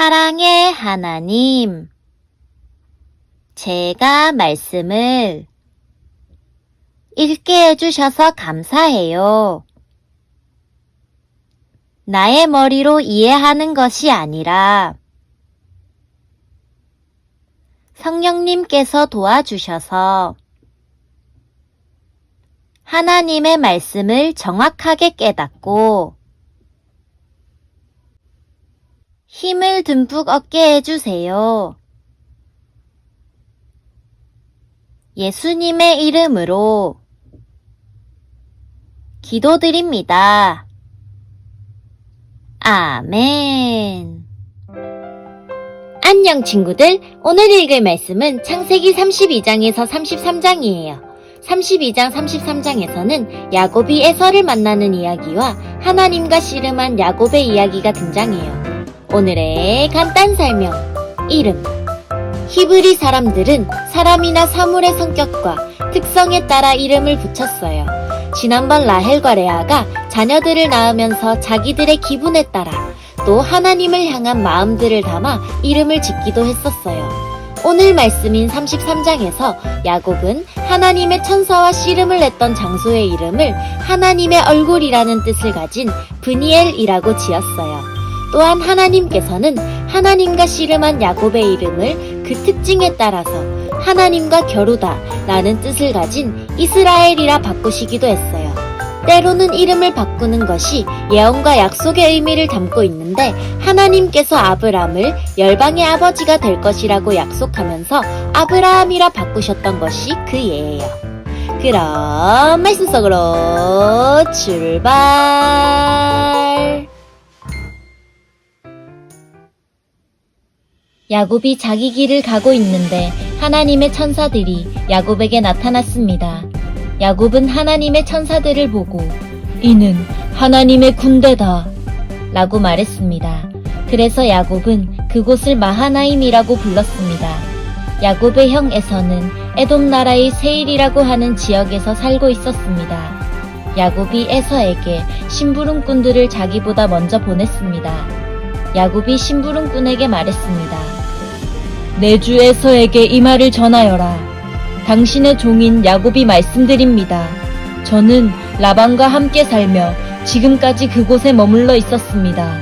사랑의 하나님, 제가 말씀을 읽게 해주셔서 감사해요. 나의 머리로 이해하는 것이 아니라 성령님께서 도와주셔서 하나님의 말씀을 정확하게 깨닫고 힘을 듬뿍 얻게 해주세요. 예수님의 이름으로 기도드립니다. 아멘. 안녕 친구들, 오늘 읽을 말씀은 창세기 32장에서 33장이에요. 32장 33장에서는 야곱이 에서를 만나는 이야기와 하나님과 씨름한 야곱의 이야기가 등장해요. 오늘의 간단 설명. 이름. 히브리 사람들은 사람이나 사물의 성격과 특성에 따라 이름을 붙였어요. 지난번 라헬과 레아가 자녀들을 낳으면서 자기들의 기분에 따라 또 하나님을 향한 마음들을 담아 이름을 짓기도 했었어요. 오늘 말씀인 33장에서 야곱은 하나님의 천사와 씨름을 했던 장소의 이름을 하나님의 얼굴이라는 뜻을 가진 브니엘이라고 지었어요. 또한 하나님께서는 하나님과 씨름한 야곱의 이름을 그 특징에 따라서 하나님과 겨루다 라는 뜻을 가진 이스라엘이라 바꾸시기도 했어요. 때로는 이름을 바꾸는 것이 예언과 약속의 의미를 담고 있는데 하나님께서 아브람을 열방의 아버지가 될 것이라고 약속하면서 아브라함이라 바꾸셨던 것이 그 예예요. 그럼 말씀 속으로 출발! 야곱이 자기 길을 가고 있는데 하나님의 천사들이 야곱에게 나타났습니다. 야곱은 하나님의 천사들을 보고 이는 하나님의 군대다 라고 말했습니다. 그래서 야곱은 그곳을 마하나임이라고 불렀습니다. 야곱의 형 에서는 에돔 나라의 세일이라고 하는 지역에서 살고 있었습니다. 야곱이 에서에게 심부름꾼들을 자기보다 먼저 보냈습니다. 야곱이 심부름꾼에게 말했습니다. 내 주 에서에게 이 말을 전하여라. 당신의 종인 야곱이 말씀드립니다. 저는 라반과 함께 살며 지금까지 그곳에 머물러 있었습니다.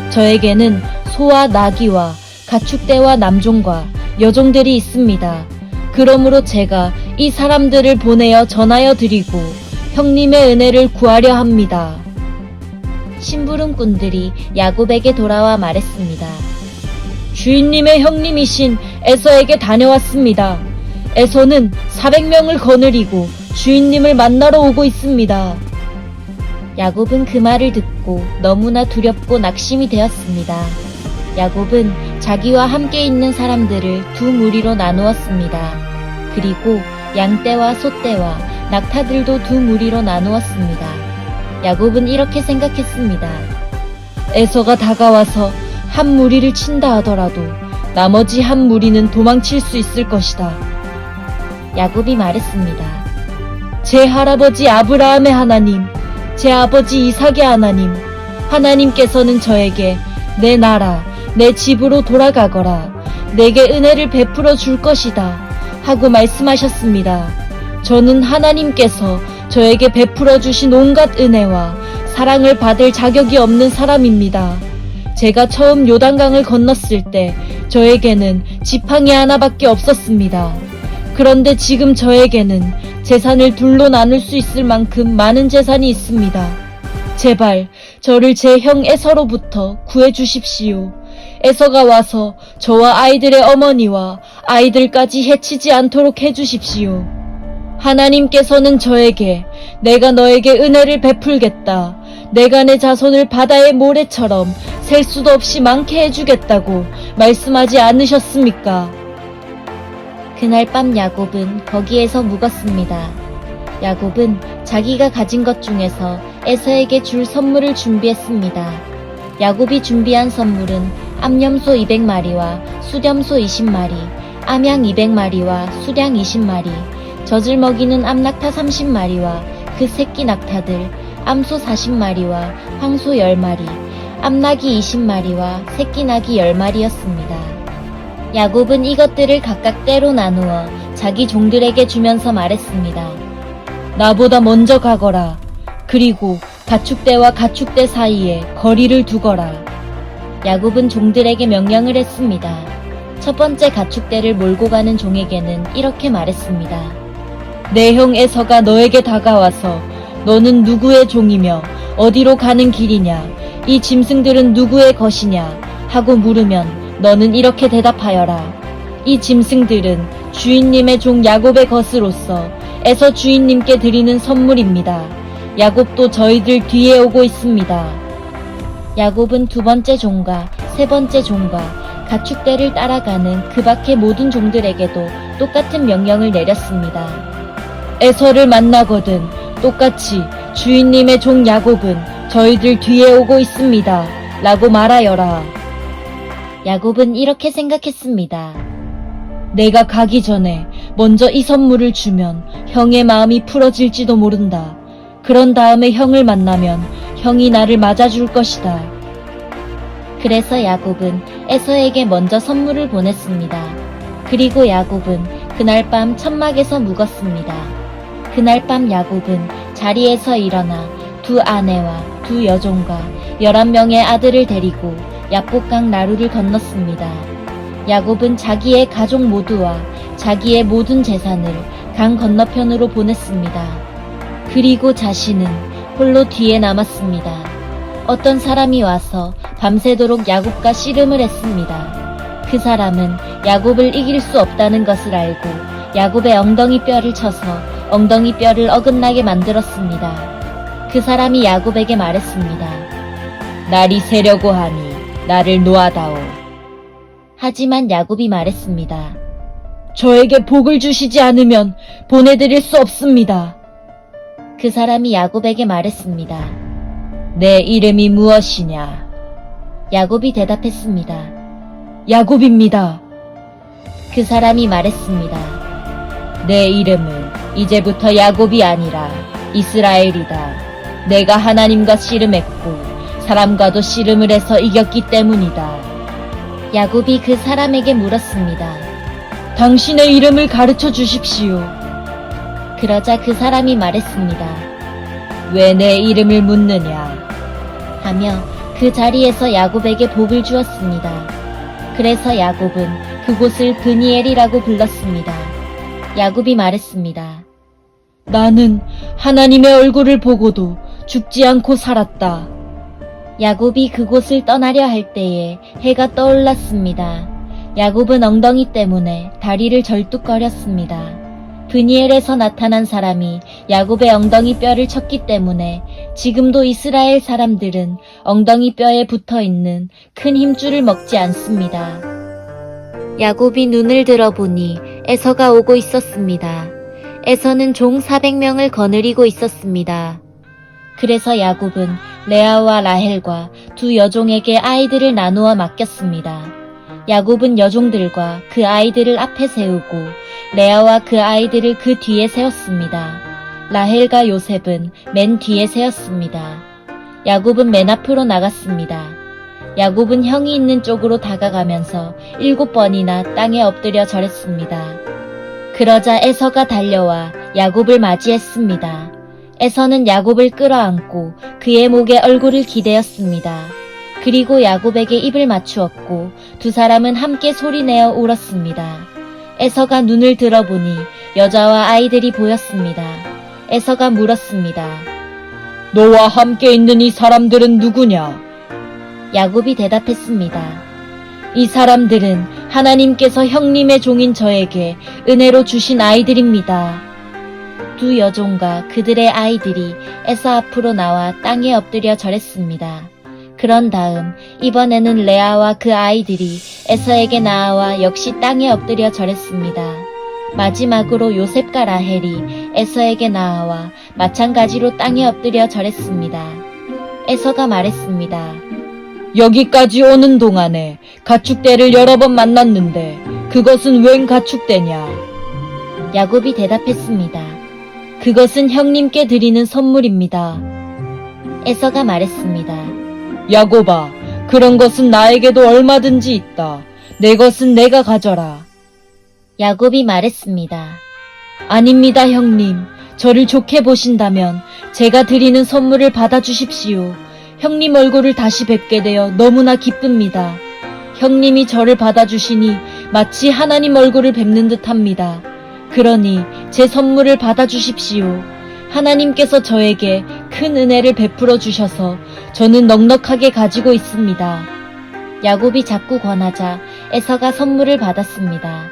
저에게는 소와 나귀와 가축대와 남종과 여종들이 있습니다. 그러므로 제가 이 사람들을 보내어 전하여 드리고 형님의 은혜를 구하려 합니다. 심부름꾼들이 야곱에게 돌아와 말했습니다. 주인님의 형님이신 에서에게 다녀왔습니다. 에서는 400명을 거느리고 주인님을 만나러 오고 있습니다. 야곱은 그 말을 듣고 너무나 두렵고 낙심이 되었습니다. 야곱은 자기와 함께 있는 사람들을 두 무리로 나누었습니다. 그리고 양떼와 소떼와 낙타들도 두 무리로 나누었습니다. 야곱은 이렇게 생각했습니다. 에서가 다가와서 한 무리를 친다 하더라도 나머지 한 무리는 도망칠 수 있을 것이다. 야곱이 말했습니다. 제 할아버지 아브라함의 하나님, 제 아버지 이삭의 하나님, 하나님께서는 저에게 내 나라, 내 집으로 돌아가거라, 내게 은혜를 베풀어 줄 것이다 하고 말씀하셨습니다. 저는 하나님께서 저에게 베풀어 주신 온갖 은혜와 사랑을 받을 자격이 없는 사람입니다. 제가 처음 요단강을 건넜을 때 저에게는 지팡이 하나밖에 없었습니다. 그런데 지금 저에게는 재산을 둘로 나눌 수 있을 만큼 많은 재산이 있습니다. 제발 저를 제 형 에서로부터 구해주십시오. 에서가 와서 저와 아이들의 어머니와 아이들까지 해치지 않도록 해주십시오. 하나님께서는 저에게 내가 너에게 은혜를 베풀겠다. 내가 내 자손을 바다의 모래처럼 셀 수도 없이 많게 해주겠다고 말씀하지 않으셨습니까? 그날 밤 야곱은 거기에서 묵었습니다. 야곱은 자기가 가진 것 중에서 에서에게 줄 선물을 준비했습니다. 야곱이 준비한 선물은 암염소 200마리와 수렴소 20마리, 암양 200마리와 수량 20마리, 젖을 먹이는 암낙타 30마리와 그 새끼 낙타들, 암소 40마리와 황소 10마리, 암나귀 20마리와 새끼나귀 10마리였습니다. 야곱은 이것들을 각각 떼로 나누어 자기 종들에게 주면서 말했습니다. 나보다 먼저 가거라. 그리고 가축대와 가축대 사이에 거리를 두거라. 야곱은 종들에게 명령을 했습니다. 첫 번째 가축대를 몰고 가는 종에게는 이렇게 말했습니다. 내 형 에서가 너에게 다가와서 너는 누구의 종이며 어디로 가는 길이냐, 이 짐승들은 누구의 것이냐 하고 물으면 너는 이렇게 대답하여라. 이 짐승들은 주인님의 종 야곱의 것으로서 에서 주인님께 드리는 선물입니다. 야곱도 저희들 뒤에 오고 있습니다. 야곱은 두 번째 종과 세 번째 종과 가축대를 따라가는 그 밖의 모든 종들에게도 똑같은 명령을 내렸습니다. 에서를 만나거든 똑같이 주인님의 종 야곱은 저희들 뒤에 오고 있습니다. 라고 말하여라. 야곱은 이렇게 생각했습니다. 내가 가기 전에 먼저 이 선물을 주면 형의 마음이 풀어질지도 모른다. 그런 다음에 형을 만나면 형이 나를 맞아줄 것이다. 그래서 야곱은 에서에게 먼저 선물을 보냈습니다. 그리고 야곱은 그날 밤 천막에서 묵었습니다. 그날 밤 야곱은 자리에서 일어나 두 아내와 두 여종과 11명의 아들을 데리고 야복강 나루를 건넜습니다. 야곱은 자기의 가족 모두와 자기의 모든 재산을 강 건너편으로 보냈습니다. 그리고 자신은 홀로 뒤에 남았습니다. 어떤 사람이 와서 밤새도록 야곱과 씨름을 했습니다. 그 사람은 야곱을 이길 수 없다는 것을 알고 야곱의 엉덩이 뼈를 쳐서 엉덩이 뼈를 어긋나게 만들었습니다. 그 사람이 야곱에게 말했습니다. 날이 새려고 하니 나를 놓아다오. 하지만 야곱이 말했습니다. 저에게 복을 주시지 않으면 보내드릴 수 없습니다. 그 사람이 야곱에게 말했습니다. 내 이름이 무엇이냐? 야곱이 대답했습니다. 야곱입니다. 그 사람이 말했습니다. 내 이름은 이제부터 야곱이 아니라 이스라엘이다. 내가 하나님과 씨름했고 사람과도 씨름을 해서 이겼기 때문이다. 야곱이 그 사람에게 물었습니다. 당신의 이름을 가르쳐 주십시오. 그러자 그 사람이 말했습니다. 왜 내 이름을 묻느냐? 하며 그 자리에서 야곱에게 복을 주었습니다. 그래서 야곱은 그곳을 브니엘이라고 불렀습니다. 야곱이 말했습니다. 나는 하나님의 얼굴을 보고도 죽지 않고 살았다. 야곱이 그곳을 떠나려 할 때에 해가 떠올랐습니다. 야곱은 엉덩이 때문에 다리를 절뚝거렸습니다. 브니엘에서 나타난 사람이 야곱의 엉덩이 뼈를 쳤기 때문에 지금도 이스라엘 사람들은 엉덩이 뼈에 붙어있는 큰 힘줄을 먹지 않습니다. 야곱이 눈을 들어보니 에서가 오고 있었습니다. 에서는 종 400명을 거느리고 있었습니다. 그래서 야곱은 레아와 라헬과 두 여종에게 아이들을 나누어 맡겼습니다. 야곱은 여종들과 그 아이들을 앞에 세우고 레아와 그 아이들을 그 뒤에 세웠습니다. 라헬과 요셉은 맨 뒤에 세웠습니다. 야곱은 맨 앞으로 나갔습니다. 야곱은 형이 있는 쪽으로 다가가면서 7번이나 땅에 엎드려 절했습니다. 그러자 에서가 달려와 야곱을 맞이했습니다. 에서는 야곱을 끌어안고 그의 목에 얼굴을 기대었습니다. 그리고 야곱에게 입을 맞추었고 두 사람은 함께 소리내어 울었습니다. 에서가 눈을 들어보니 여자와 아이들이 보였습니다. 에서가 물었습니다. 너와 함께 있는 이 사람들은 누구냐? 야곱이 대답했습니다. 이 사람들은 하나님께서 형님의 종인 저에게 은혜로 주신 아이들입니다. 두 여종과 그들의 아이들이 에서 앞으로 나와 땅에 엎드려 절했습니다. 그런 다음 이번에는 레아와 그 아이들이 에서에게 나아와 역시 땅에 엎드려 절했습니다. 마지막으로 요셉과 라헬이 에서에게 나아와 마찬가지로 땅에 엎드려 절했습니다. 에서가 말했습니다. 여기까지 오는 동안에 가축대를 여러 번 만났는데 그것은 웬 가축대냐? 야곱이 대답했습니다. 그것은 형님께 드리는 선물입니다. 에서가 말했습니다. 야곱아, 그런 것은 나에게도 얼마든지 있다. 내 것은 내가 가져라. 야곱이 말했습니다. 아닙니다, 형님. 저를 좋게 보신다면 제가 드리는 선물을 받아주십시오. 형님 얼굴을 다시 뵙게 되어 너무나 기쁩니다. 형님이 저를 받아주시니 마치 하나님 얼굴을 뵙는 듯합니다. 그러니 제 선물을 받아주십시오. 하나님께서 저에게 큰 은혜를 베풀어 주셔서 저는 넉넉하게 가지고 있습니다. 야곱이 자꾸 권하자 에서가 선물을 받았습니다.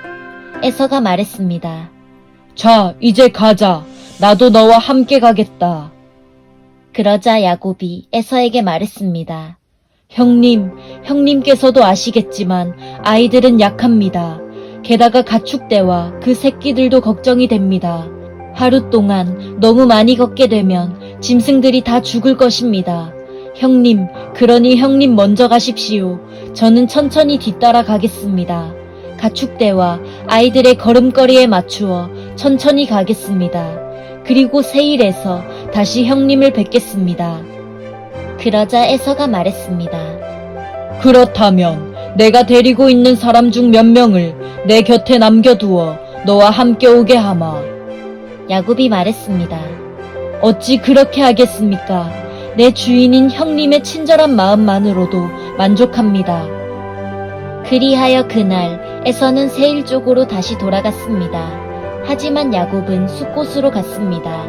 에서가 말했습니다. 자, 이제 가자. 나도 너와 함께 가겠다. 그러자 야곱이 에서에게 말했습니다. 형님께서도 아시겠지만 아이들은 약합니다. 게다가 가축대와 그 새끼들도 걱정이 됩니다. 하루 동안 너무 많이 걷게 되면 짐승들이 다 죽을 것입니다. 형님, 그러니 형님 먼저 가십시오. 저는 천천히 뒤따라 가겠습니다. 가축대와 아이들의 걸음걸이에 맞추어 천천히 가겠습니다. 그리고 세일에서 다시 형님을 뵙겠습니다. 그러자 에서가 말했습니다. 그렇다면 내가 데리고 있는 사람 중 몇 명을 내 곁에 남겨두어 너와 함께 오게 하마. 야곱이 말했습니다. 어찌 그렇게 하겠습니까? 내 주인인 형님의 친절한 마음만으로도 만족합니다. 그리하여 그날 에서는 세일 쪽으로 다시 돌아갔습니다. 하지만 야곱은 숫곳으로 갔습니다.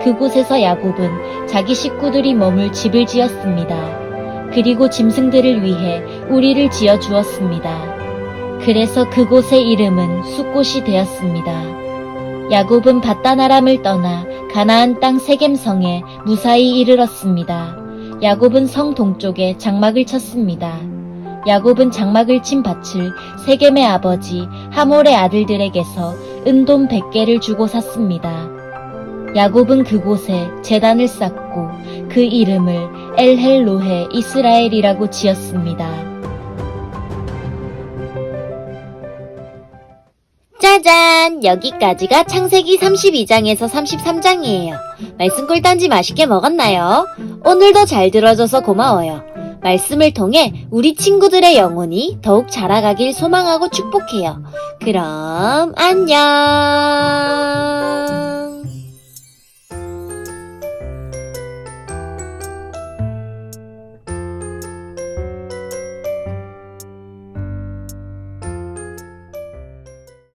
그곳에서 야곱은 자기 식구들이 머물 집을 지었습니다. 그리고 짐승들을 위해 우리를 지어 주었습니다. 그래서 그곳의 이름은 숫곳이 되었습니다. 야곱은 밧다나람을 떠나 가나안 땅 세겜성에 무사히 이르렀습니다. 야곱은 성 동쪽에 장막을 쳤습니다. 야곱은 장막을 친 밭을 세겜의 아버지 하몰의 아들들에게서 은돈 100개를 주고 샀습니다. 야곱은 그곳에 제단을 쌓고 그 이름을 엘헬로헤 이스라엘이라고 지었습니다. 짜잔! 여기까지가 창세기 32장에서 33장이에요. 말씀 꿀단지 맛있게 먹었나요? 오늘도 잘 들어줘서 고마워요. 말씀을 통해 우리 친구들의 영혼이 더욱 자라가길 소망하고 축복해요. 그럼 안녕!